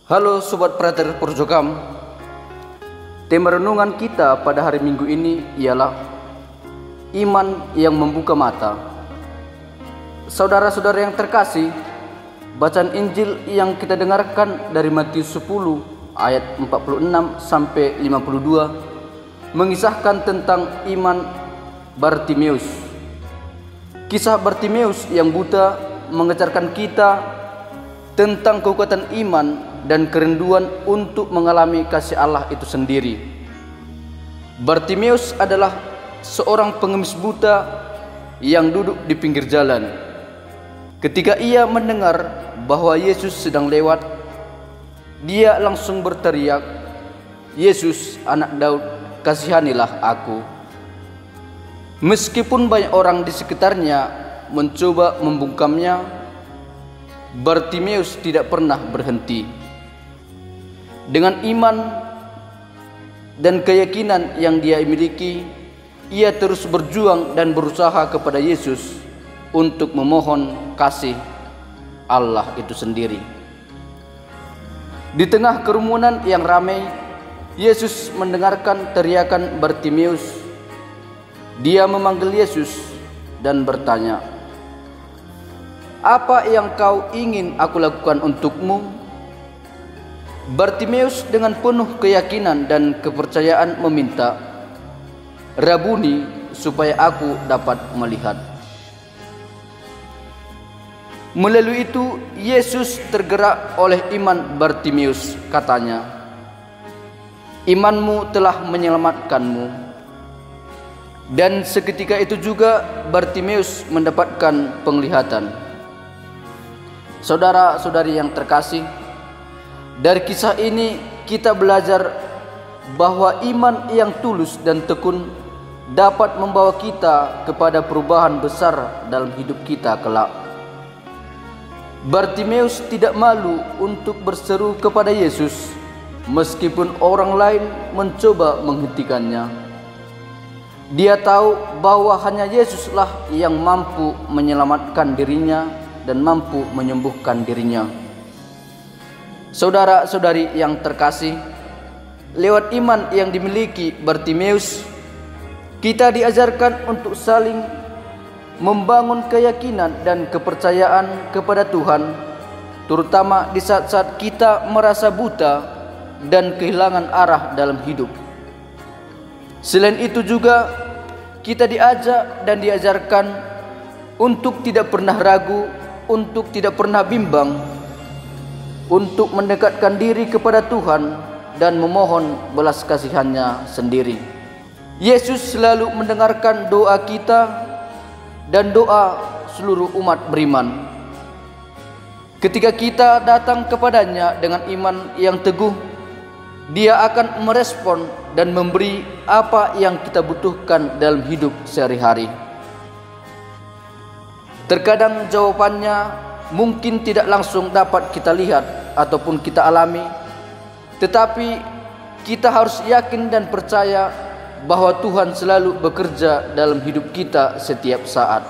Halo Sobat Prater Porjokam. Tema renungan kita pada hari Minggu ini ialah iman yang membuka mata. Saudara-saudara yang terkasih, bacaan Injil yang kita dengarkan dari Matius 10 ayat 46 sampai 52 mengisahkan tentang iman Bartimeus. Kisah Bartimeus yang buta mengajarkan kita tentang kekuatan iman dan kerinduan untuk mengalami kasih Allah itu sendiri. Bartimeus adalah seorang pengemis buta yang duduk di pinggir jalan. Ketika ia mendengar bahwa Yesus sedang lewat, dia langsung berteriak, "Yesus, anak Daud, kasihanilah aku." Meskipun banyak orang di sekitarnya mencoba membungkamnya, Bartimeus tidak pernah berhenti. Dengan iman dan keyakinan yang dia miliki, ia terus berjuang dan berusaha kepada Yesus untuk memohon kasih Allah itu sendiri. Di tengah kerumunan yang ramai, Yesus mendengarkan teriakan Bartimeus. Dia memanggil Yesus dan bertanya, "Apa yang kau ingin aku lakukan untukmu?" Bartimeus dengan penuh keyakinan dan kepercayaan meminta, "Rabuni, supaya aku dapat melihat." Melalui itu Yesus tergerak oleh iman Bartimeus. Katanya, "Imanmu telah menyelamatkanmu." Dan seketika itu juga Bartimeus mendapatkan penglihatan. Saudara-saudari yang terkasih, dari kisah ini kita belajar bahwa iman yang tulus dan tekun dapat membawa kita kepada perubahan besar dalam hidup kita kelak. Bartimeus tidak malu untuk berseru kepada Yesus meskipun orang lain mencoba menghentikannya. Dia tahu bahwa hanya Yesuslah yang mampu menyelamatkan dirinya dan mampu menyembuhkan dirinya. Saudara-saudari yang terkasih, lewat iman yang dimiliki Bartimeus, kita diajarkan untuk saling membangun keyakinan dan kepercayaan kepada Tuhan, terutama di saat-saat kita merasa buta dan kehilangan arah dalam hidup. Selain itu juga kita diajak dan diajarkan untuk tidak pernah ragu, untuk tidak pernah bimbang, untuk mendekatkan diri kepada Tuhan dan memohon belas kasihan-Nya sendiri. Yesus selalu mendengarkan doa kita dan doa seluruh umat beriman. Ketika kita datang kepadanya dengan iman yang teguh, Dia akan merespon dan memberi apa yang kita butuhkan dalam hidup sehari-hari. Terkadang jawabannya mungkin tidak langsung dapat kita lihat ataupun kita alami, tetapi kita harus yakin dan percaya bahwa Tuhan selalu bekerja dalam hidup kita setiap saat.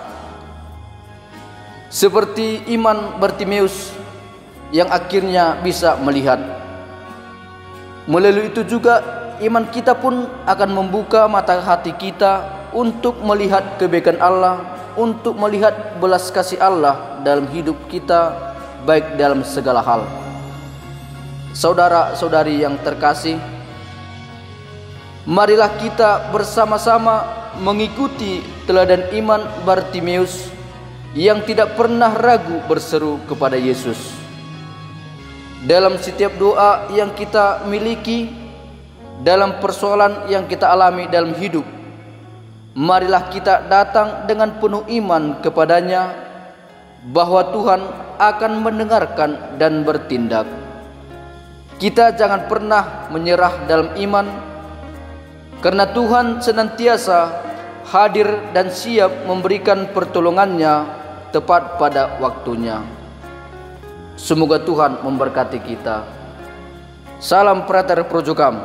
Seperti iman Bartimeus yang akhirnya bisa melihat. Melalui itu juga iman kita pun akan membuka mata hati kita untuk melihat kebaikan Allah, untuk melihat belas kasih Allah dalam hidup kita, baik dalam segala hal. Saudara-saudari yang terkasih, marilah kita bersama-sama mengikuti teladan iman Bartimeus yang tidak pernah ragu berseru kepada Yesus. Dalam setiap doa yang kita miliki, dalam persoalan yang kita alami dalam hidup, marilah kita datang dengan penuh iman kepadanya bahwa Tuhan akan mendengarkan dan bertindak. Kita jangan pernah menyerah dalam iman, karena Tuhan senantiasa hadir dan siap memberikan pertolongannya tepat pada waktunya. Semoga Tuhan memberkati kita. Salam Prater Porjokam.